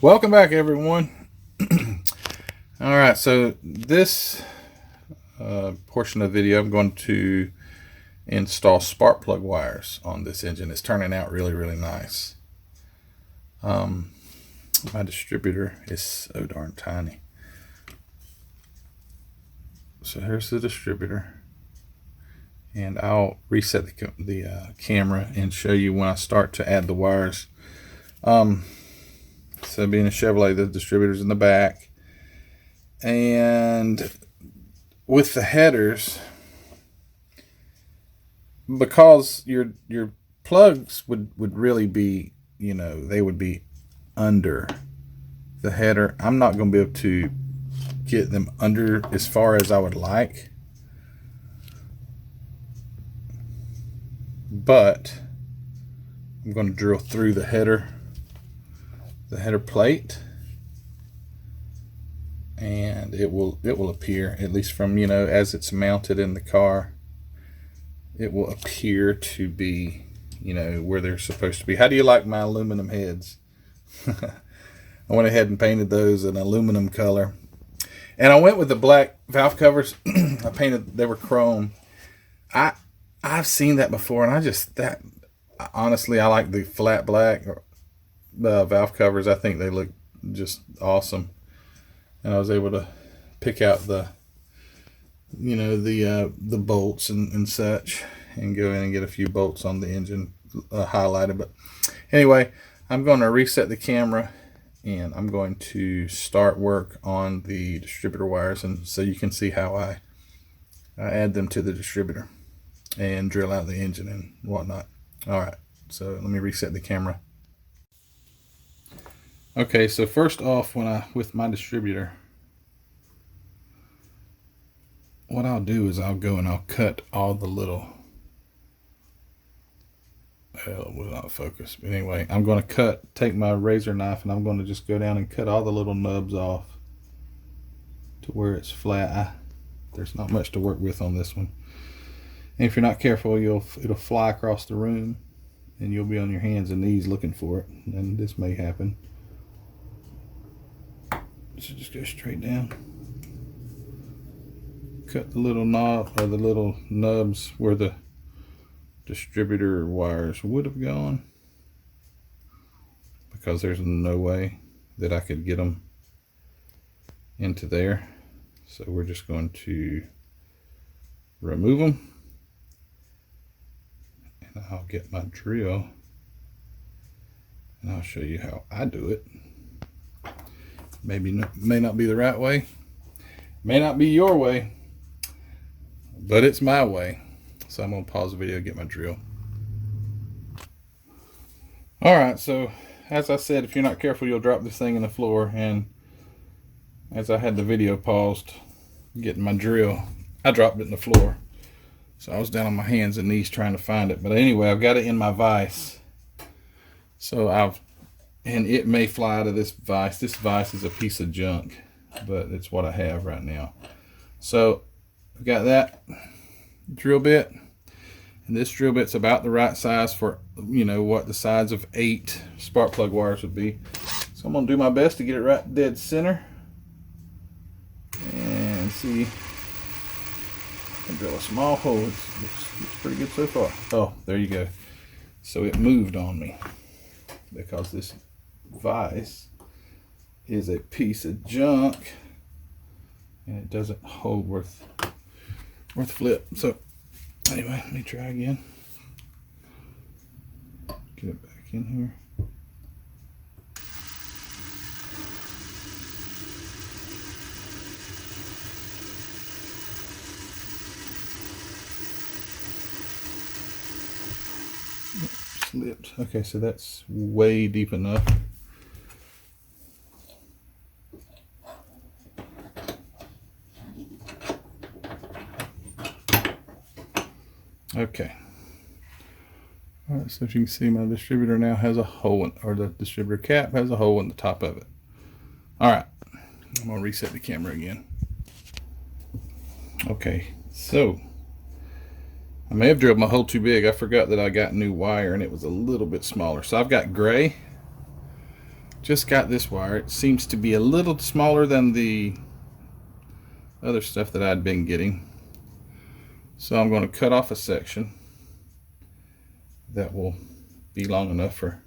Welcome back, everyone. All right, so this portion of the video, I'm going to install spark plug wires on this engine. It's turning out really, really nice. My distributor is so darn tiny. So here's the distributor, and I'll reset the camera and show you when I start to add the wires. So being a Chevrolet, the distributor's in the back, and with the headers, because your plugs would really be, they would be under the header. I'm not going to be able to get them under as far as I would like, but I'm going to drill through the header plate, and it will appear, at least from as it's mounted in the car, it will appear to be where they're supposed to be. How do you like my aluminum heads? I went ahead and painted those an aluminum color, and I went with the black valve covers. I painted, they were chrome. I've seen that before, and honestly, I like the flat black valve covers. I think they look just awesome, and I was able to pick out the bolts and such, and go in and get a few bolts on the engine highlighted. But anyway, I'm going to reset the camera, and I'm going to start work on the distributor wires, and so you can see how I add them to the distributor and drill out the engine and whatnot. All right, so let me reset the camera. Okay, so first off, with my distributor, what I'll do is I'll go and I'll cut all the little, it will not focus, but anyway, I'm going to take my razor knife, and I'm going to just go down and cut all the little nubs off to where it's flat. There's not much to work with on this one, and if you're not careful, it'll fly across the room, and you'll be on your hands and knees looking for it, and this may happen. So just go straight down, cut the little knob, or the little nubs where the distributor wires would have gone, because there's no way that I could get them into there. So we're just going to remove them, and I'll get my drill and I'll show you how I do it. May not be the right way, may not be your way, but it's my way. So I'm going to pause the video, get my drill. Alright, so as I said, if you're not careful, you'll drop this thing in the floor, and as I had the video paused getting my drill, I dropped it in the floor. So I was down on my hands and knees trying to find it. But anyway, I've got it in my vise. And it may fly out of this vise. This vise is a piece of junk, but it's what I have right now. So I've got that drill bit, and this drill bit's about the right size for what the size of 8 spark plug wires would be. So I'm going to do my best to get it right dead center, and see, I can drill a small hole. It looks pretty good so far. Oh, there you go. So it moved on me because this vise is a piece of junk, and it doesn't hold worth flip. So anyway, let me try again. Get it back in here. Slipped. Okay, so that's way deep enough. Okay. Alright, so as you can see, my distributor now has a hole or the distributor cap has a hole in the top of it. Alright, I'm going to reset the camera again. Okay, so I may have drilled my hole too big. I forgot that I got new wire and it was a little bit smaller. So I've got gray just got this wire. It seems to be a little smaller than the other stuff that I'd been getting. So I'm going to cut off a section that will be long enough for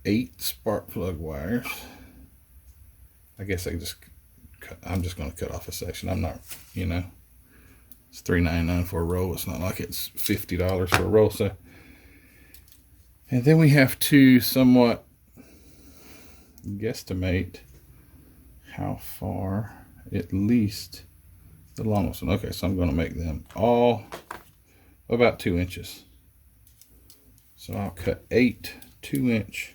8 spark plug wires. I guess I'm just going to cut off a section. I'm not, you know, it's $3.99 for a roll. It's not like it's $50 for a roll. So, and then we have to somewhat guesstimate how far, at least the longest one. Okay, so I'm going to make them all about 2 inches. So I'll cut 8 2-inch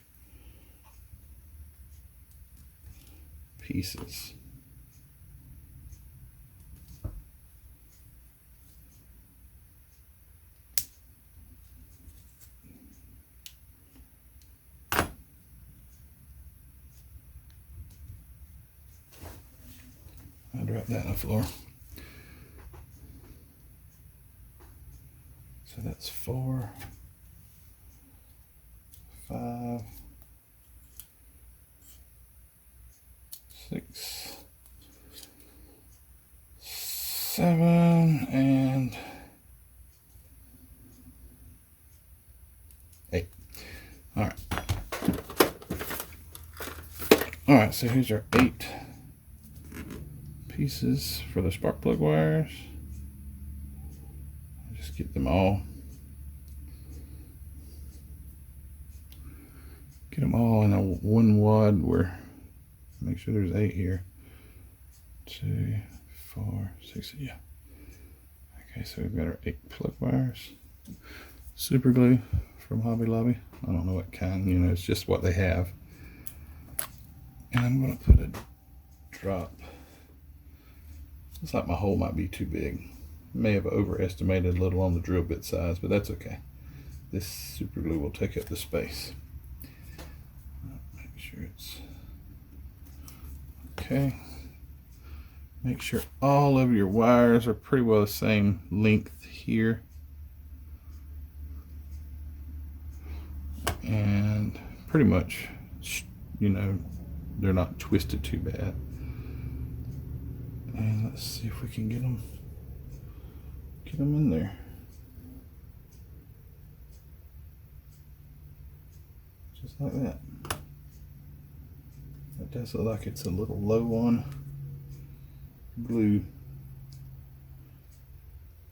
pieces. I dropped that on the floor. So that's 4, 5, 6, 7, and 8. All right. All right, so here's our 8 pieces for the spark plug wires. Just get them all. Get them all in a 1 wad where, make sure there's 8 here. 2, 4, 6, yeah. Okay, so we've got our 8 plug wires. Super glue from Hobby Lobby. I don't know what kind, you know, it's just what they have. And I'm going to put a drop. Looks like my hole might be too big. May have overestimated a little on the drill bit size, but that's okay. This super glue will take up the space. Make sure it's okay. Make sure all of your wires are pretty well the same length here. And pretty much, you know, they're not twisted too bad. And let's see if we can get them in there. Just like that. That does look like it's a little low on glue.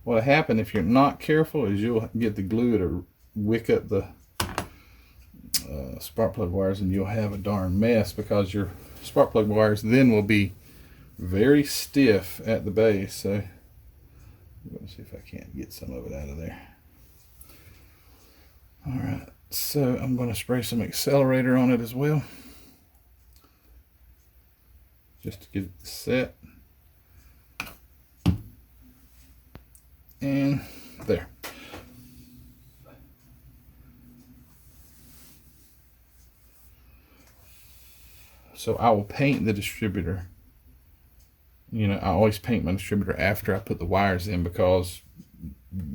What'll happen if you're not careful is you'll get the glue to wick up the spark plug wires, and you'll have a darn mess, because your spark plug wires then will be very stiff at the base. So I'm going to see if I can't get some of it out of there. All right, so I'm going to spray some accelerator on it as well, just to get it set. And there. So I will paint the distributor. You know, I always paint my distributor after I put the wires in, because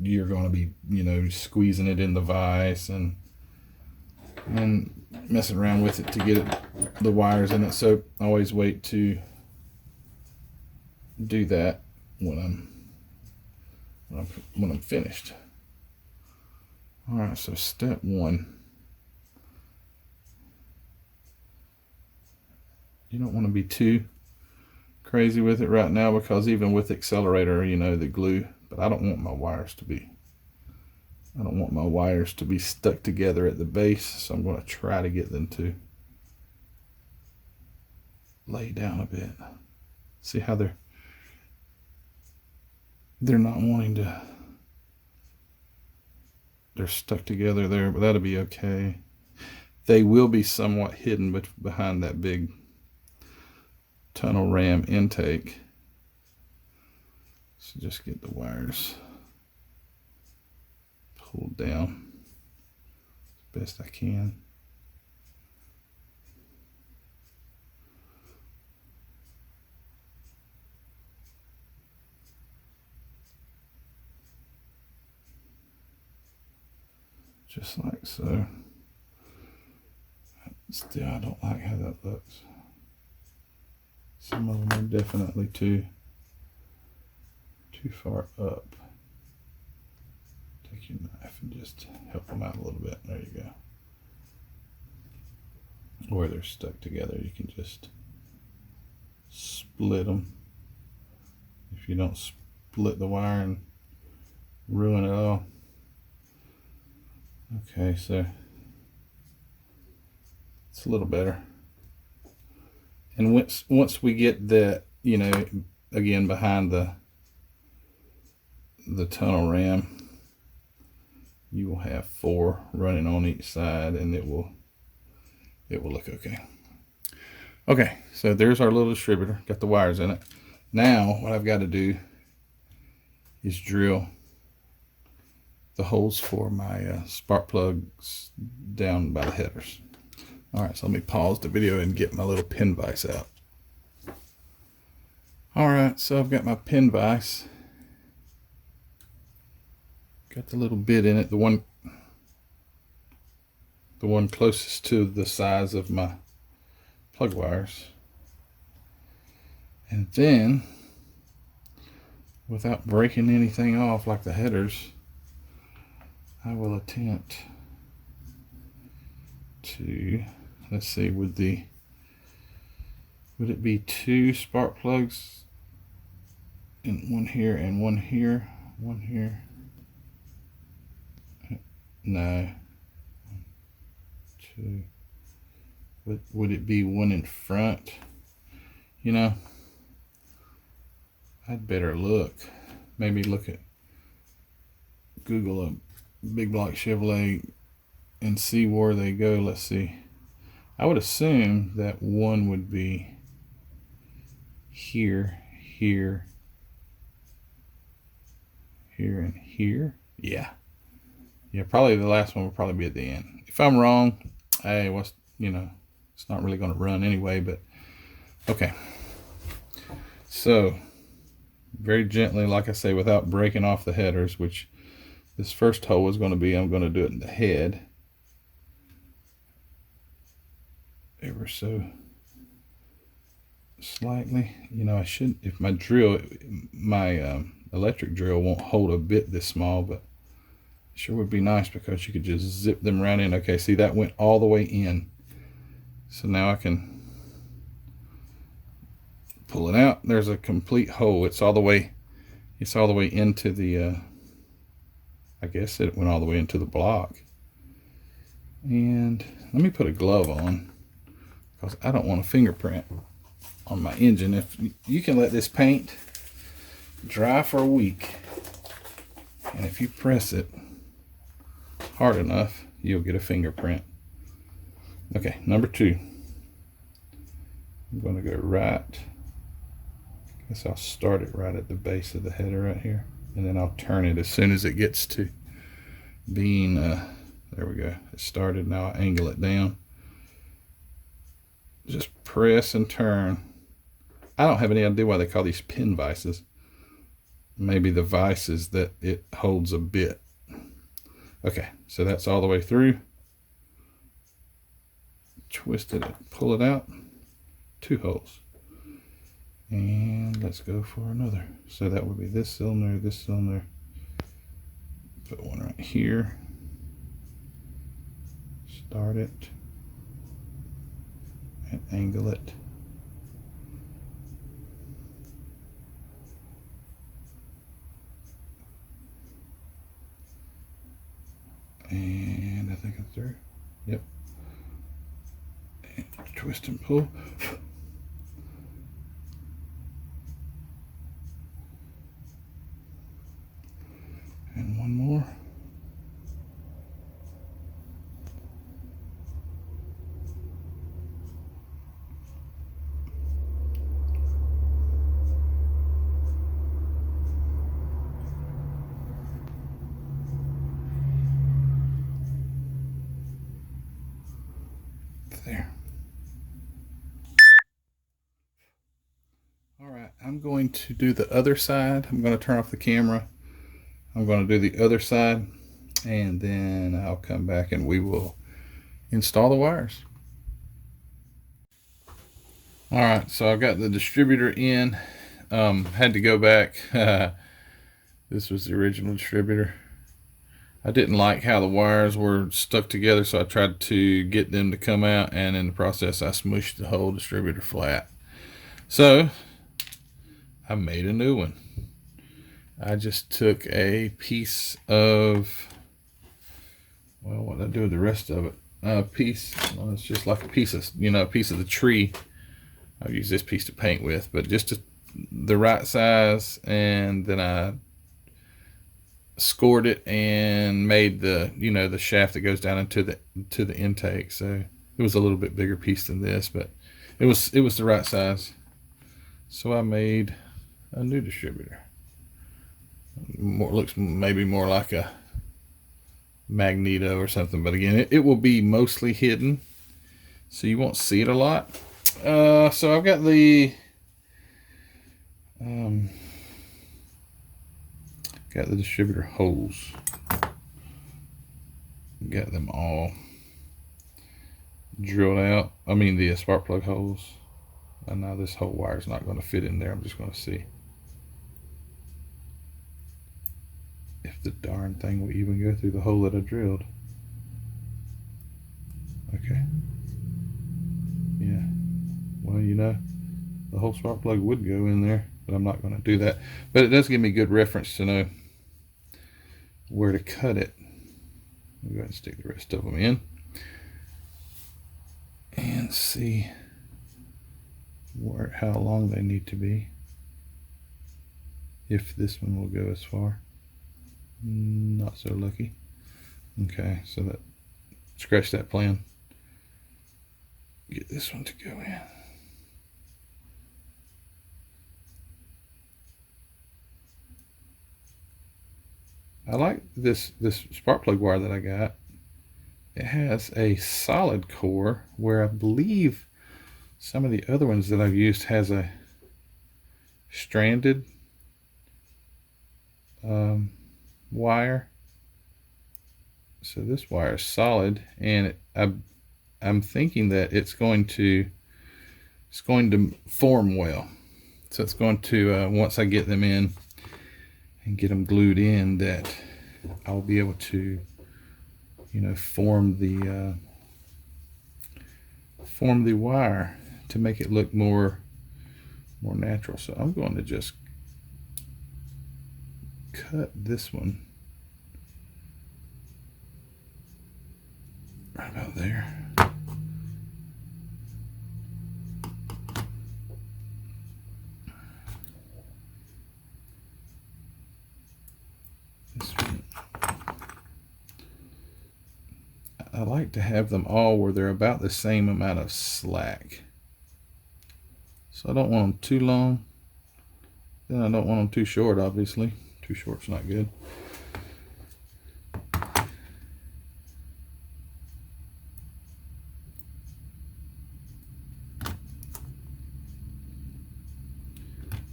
you're going to be, you know, squeezing it in the vise and messing around with it to get the wires in it. So I always wait to do that when I'm finished. All right, so step 1. You don't want to be too crazy with it right now, because even with accelerator, you know, the glue, but I don't want my wires to be stuck together at the base, so I'm going to try to get them to lay down a bit. See how they're not wanting to, they're stuck together there, but that'll be okay. They will be somewhat hidden behind that big tunnel ram intake. So just get the wires pulled down as best I can. Just like so. Still, I don't like how that looks. Some of them are definitely too far up. Take your knife and just help them out a little bit. There you go. Or they're stuck together. You can just split them. If you don't split the wire and ruin it all. Okay, so it's a little better. And once we get that, you know, again behind the tunnel ram, you will have 4 running on each side, and it will look okay. Okay, so there's our little distributor. Got the wires in it. Now what I've got to do is drill the holes for my spark plugs down by the headers. All right, so let me pause the video and get my little pin vise out. All right, so I've got my pin vise. Got the little bit in it, the one closest to the size of my plug wires. And then, without breaking anything off like the headers, I will attempt to, let's see, would it be 2 spark plugs, and one here and one here, one here? No. 2. Would it be one in front? You know, I'd better look. Maybe look at Google a big block Chevrolet and see where they go. Let's see. I would assume that one would be here, here, here, and here. Yeah, probably the last one will probably be at the end. If I'm wrong, hey, what's, you know, it's not really going to run anyway, but okay. So very gently, like I say, without breaking off the headers, which this first hole is going to be, I'm going to do it in the head ever so slightly. You know, I shouldn't, if my drill, my electric drill won't hold a bit this small, but it sure would be nice because you could just zip them right in. Okay, see, that went all the way in. So now I can pull it out. There's a complete hole. It's all the way into the I guess it went all the way into the block. And let me put a glove on because I don't want a fingerprint on my engine. If you can let this paint dry for a week, and if you press it hard enough, you'll get a fingerprint. Okay, number 2. I'm going to go right. I guess I'll start it right at the base of the header right here, and then I'll turn it as soon as it gets to being, there we go, it started. Now I angle it down. Just press and turn. I don't have any idea why they call these pin vices. Maybe the vice is that it holds a bit. Okay, so that's all the way through. Twist it and pull it out. 2 holes. And let's go for another. So that would be this cylinder, this cylinder. Put one right here. Start it. And angle it. And I think I'm through. Yep. And twist and pull. And one more. There. All right, I'm going to do the other side. I'm going to turn off the camera. I'm going to do the other side, and then I'll come back and we will install the wires. All right, so I've got the distributor in. Had to go back. This was the original distributor. I didn't like how the wires were stuck together, so I tried to get them to come out, and in the process I smushed the whole distributor flat. So I made a new one. I just took a piece of, well, what did I do with the rest of it? Well, it's just like a piece of, a piece of the tree. I'll use this piece to paint with, but just the right size, and then I scored it and made the the shaft that goes down into the intake. So it was a little bit bigger piece than this, but it was the right size. So I made a new distributor. Looks maybe more like a Magneto or something, but again, it will be mostly hidden, so you won't see it a lot. So I've got the distributor holes. Got them all drilled out. I mean the spark plug holes. And now this whole wire is not going to fit in there. I'm just going to see if the darn thing will even go through the hole that I drilled. Okay. Yeah. Well, the whole spark plug would go in there, but I'm not going to do that. But it does give me good reference to know where to cut it. I'll go ahead and stick the rest of them in and see how long they need to be. If this one will go as far. Not so lucky. Okay, so scratch that plan. Get this one to go in. I like this spark plug wire that I got. It has a solid core, where I believe some of the other ones that I've used has a stranded wire. So this wire is solid, and I'm thinking that it's going to form well. So it's going to once I get them in and get them glued in, that I'll be able to form the wire to make it look more natural. So I'm going to just cut this one right about there. This one. I like to have them all where they're about the same amount of slack. So I don't want them too long. Then I don't want them too short, obviously. Too short's not good.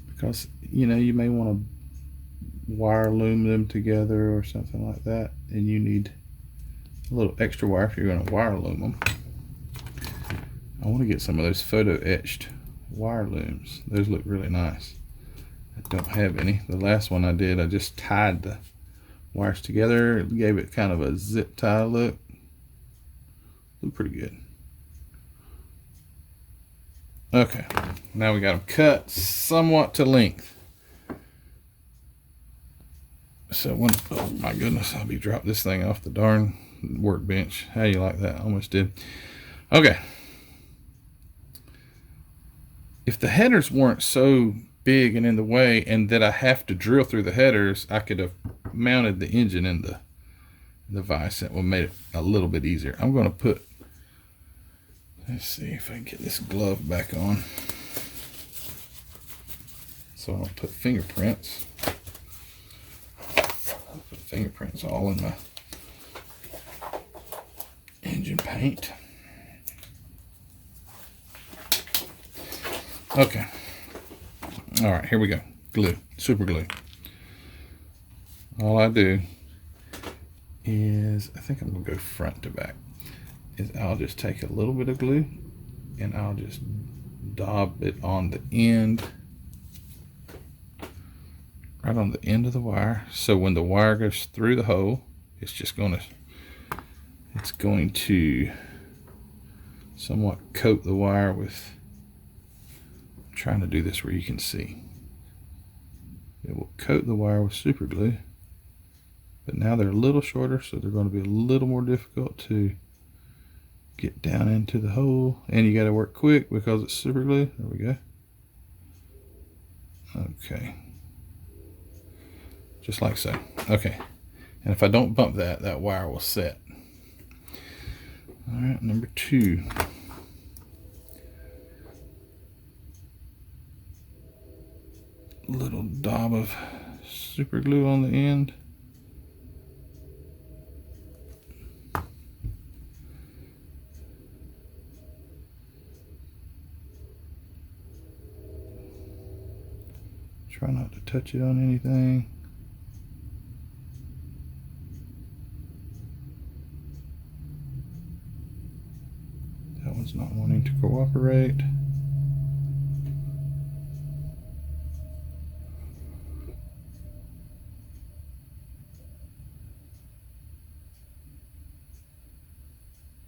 Because, you may want to wire loom them together or something like that. And you need a little extra wire if you're going to wire loom them. I want to get some of those photo etched wire looms. Those look really nice. I don't have any. The last one I did, I just tied the wires together. It gave it kind of a zip tie look. Looked pretty good. Okay, now we got them cut somewhat to length. So oh my goodness, I'll be dropping this thing off the darn workbench. How you like that? Almost did. Okay. If the headers weren't so big and in the way, and that I have to drill through the headers, I could have mounted the engine in the vise. That would have made it a little bit easier. I'm going to put, let's see if I can get this glove back on. So I'll put fingerprints. I'll put fingerprints all in my engine paint. Okay. All right, here we go. Glue, super glue. All I do is, I think I'm gonna go front to back, is I'll just take a little bit of glue and I'll just dab it on the end, right on the end of the wire. So when the wire goes through the hole, it's going to somewhat coat the wire with, I'm trying to do this where you can see. It will coat the wire with super glue, but now they're a little shorter, so they're going to be a little more difficult to get down into the hole, and you got to work quick because it's super glue. There we go. Okay, just like so. Okay, and if I don't bump that, that wire will set. All right, number 2. Little dab of super glue on the end. Try not to touch it on anything. That one's not wanting to cooperate.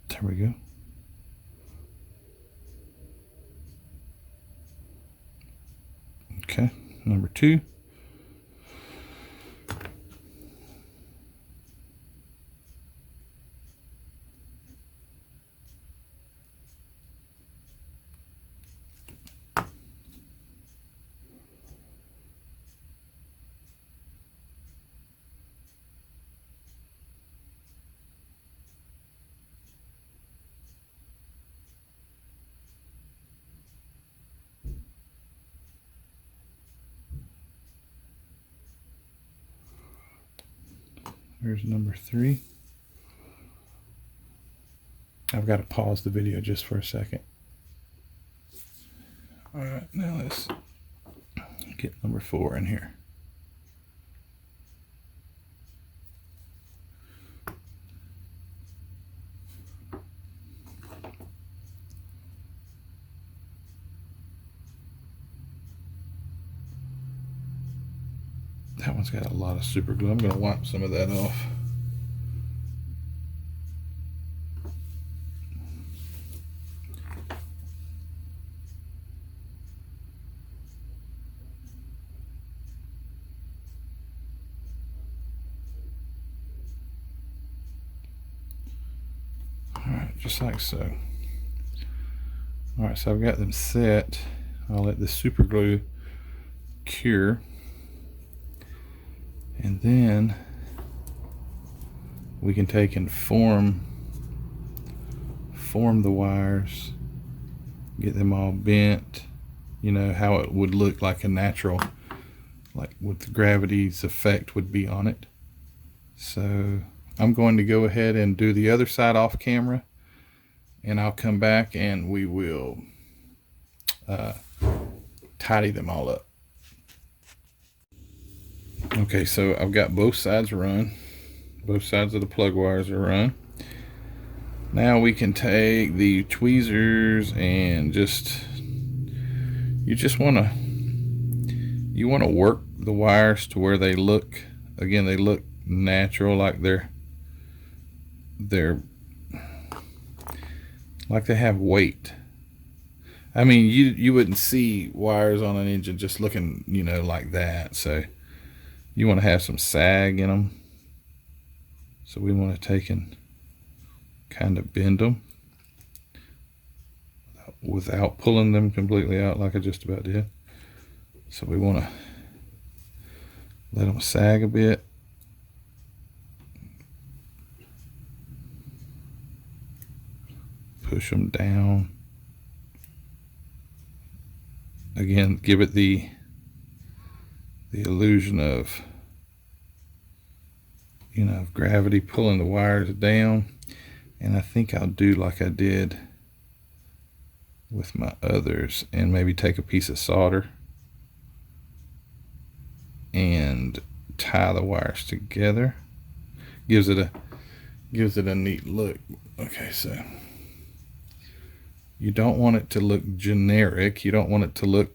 There we go. Okay, number 2. There's number 3. I've got to pause the video just for a second. All right, now let's get number 4 in here. That one's got a lot of super glue. I'm going to wipe some of that off. Alright, just like so. Alright, so I've got them set. I'll let the super glue cure. And then we can take and form the wires, get them all bent, you know, how it would look like a natural, like what the gravity's effect would be on it. So I'm going to go ahead and do the other side off camera, and I'll come back and we will tidy them all up. Okay, so I've got both sides run. Both sides of the plug wires are run. Now we can take the tweezers and you want to work the wires to where they look, again, they look natural, like they're like they have weight. I mean, you wouldn't see wires on an engine just looking, you know, like that. So you want to have some sag in them. So we want to take and kind of bend them without pulling them completely out like I just about did. So we want to let them sag a bit. Push them down. Again, give it the illusion of, you know, of gravity pulling the wires down. And I think I'll do like I did with my others and maybe take a piece of solder and tie the wires together. Gives it a neat look. Okay, so You don't want it to look generic. You don't want it to look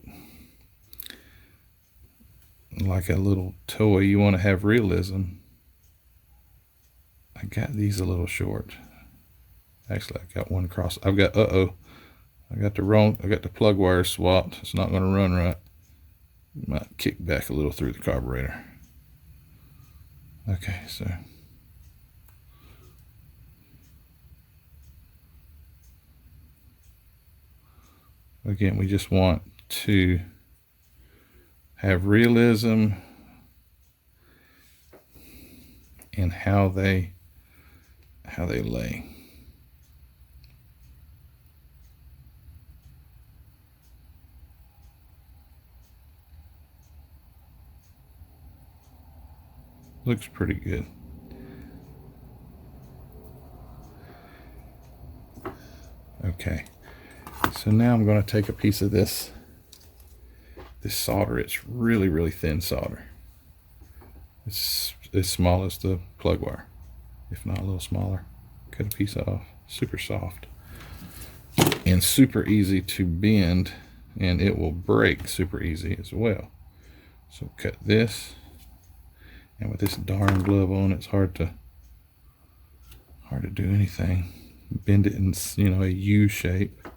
like a little toy. You want to have realism. I got these a little short. Actually, I got one cross. I've got, I got the plug wire swapped. It's not going to run right. Might kick back a little through the carburetor. Okay, so again, we just want to have realism in how they lay. Looks pretty good. Okay, so now I'm going to take a piece of this solder. It's really thin solder. It's as small as the plug wire, if not a little smaller. Cut a piece off. Super soft and super easy to bend, and it will break super easy as well. So cut this, and with this darn glove on, it's hard to do anything. Bend it in, you know, a U shape,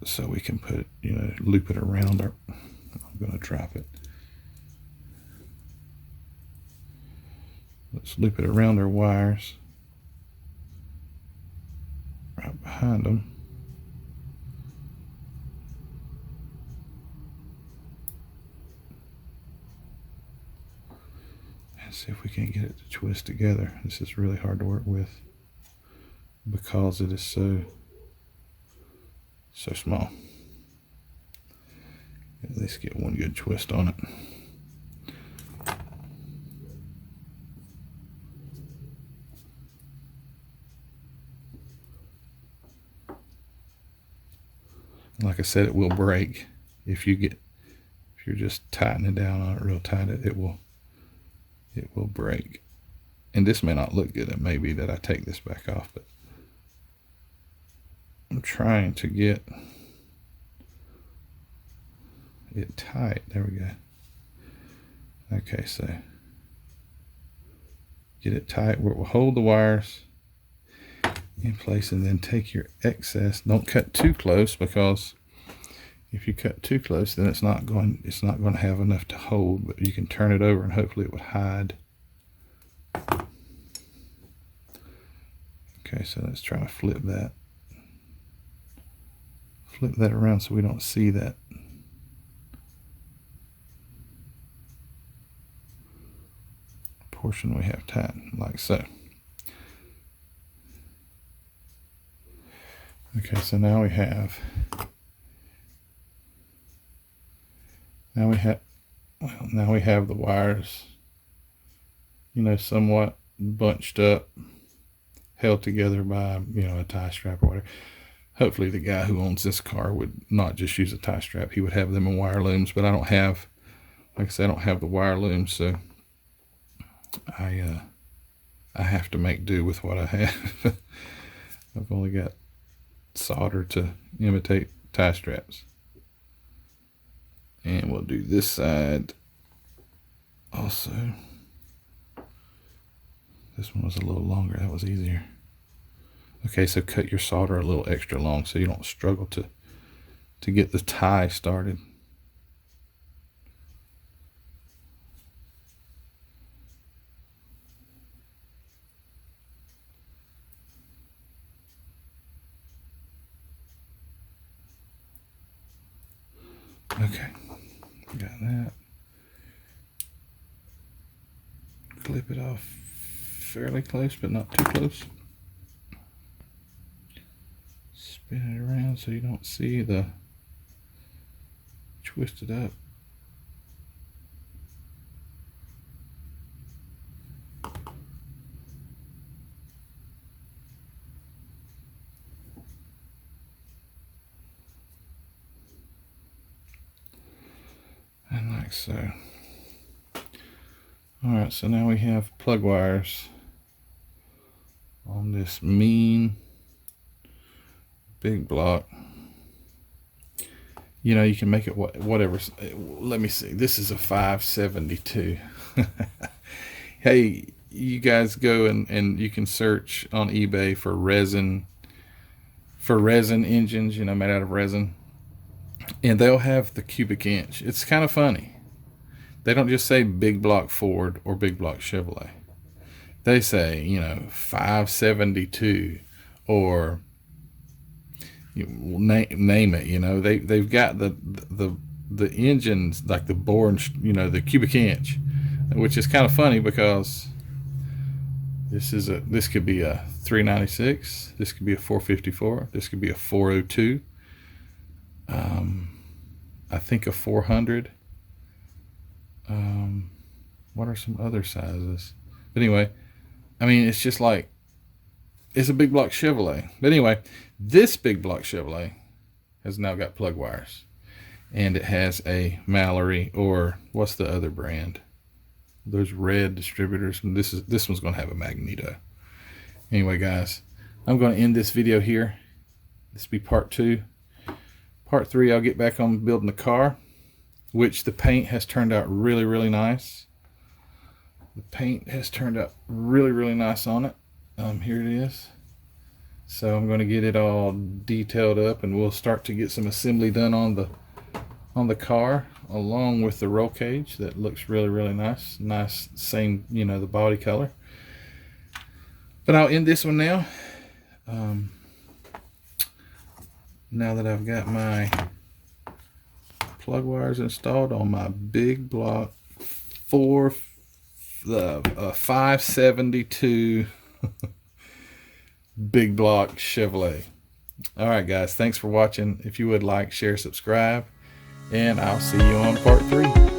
so we can put it, you know, loop it around our, I'm going to drop it. Let's loop it around our wires right behind them. And see if we can get it to twist together. This is really hard to work with because it is so small. At least get one good twist on it. Like I said, it will break if you're just tightening down on it real tight. It will break. And this may not look good. It may be that I take this back off, but I'm trying to get it tight. There we go. Okay, so get it tight where it will hold the wires in place, and then take your excess. Don't cut too close, because if you cut too close, then it's not going to have enough to hold. But you can turn it over and hopefully it would hide. Okay, so let's try to flip that around so we don't see that portion we have tight, like so. Okay, so now we have the wires, you know, somewhat bunched up, held together by, you know, a tie strap or whatever. Hopefully the guy who owns this car would not just use a tie strap. He would have them in wire looms, but I don't have, like I said, I don't have the wire looms, so I have to make do with what I have. I've only got solder to imitate tie straps. And we'll do this side also. This one was a little longer. That was easier. Okay, so cut your solder a little extra long so you don't struggle to get the tie started. Okay, got that. Clip it off fairly close, but not too close. Spin it around so you don't see the twisted up. And like so. Alright, so now we have plug wires on on this mean big block. You know, you can make it whatever. Let me see. This is a 572. Hey, you guys go and you can search on eBay for resin engines, you know, made out of resin. And they'll have the cubic inch. It's kind of funny. They don't just say big block Ford or big block Chevrolet. They say, you know, 572 or name it. You know, they've got the engines, like the bore, you know, the cubic inch, which is kind of funny because this could be a 396, this could be a 454, this could be a 402, I think a 400. What are some other sizes? But anyway, I mean, it's just like, it's a big block Chevrolet. But anyway, this big block Chevrolet has now got plug wires, and it has a Mallory, or what's the other brand? Those red distributors. And this one's going to have a magneto. Anyway, guys, I'm going to end this video here. This will be part 2. Part 3, I'll get back on building the car, which the paint has turned out really, really nice. The paint has turned out really, really nice on it. Here it is. So I'm going to get it all detailed up, and we'll start to get some assembly done on the car, along with the roll cage. That looks really, really nice. Nice, same, you know, the body color. But I'll end this one now. Now that I've got my plug wires installed on my big block 572 big block Chevrolet. All right, guys, thanks for watching. If you would like, share, subscribe, and I'll see you on part 3.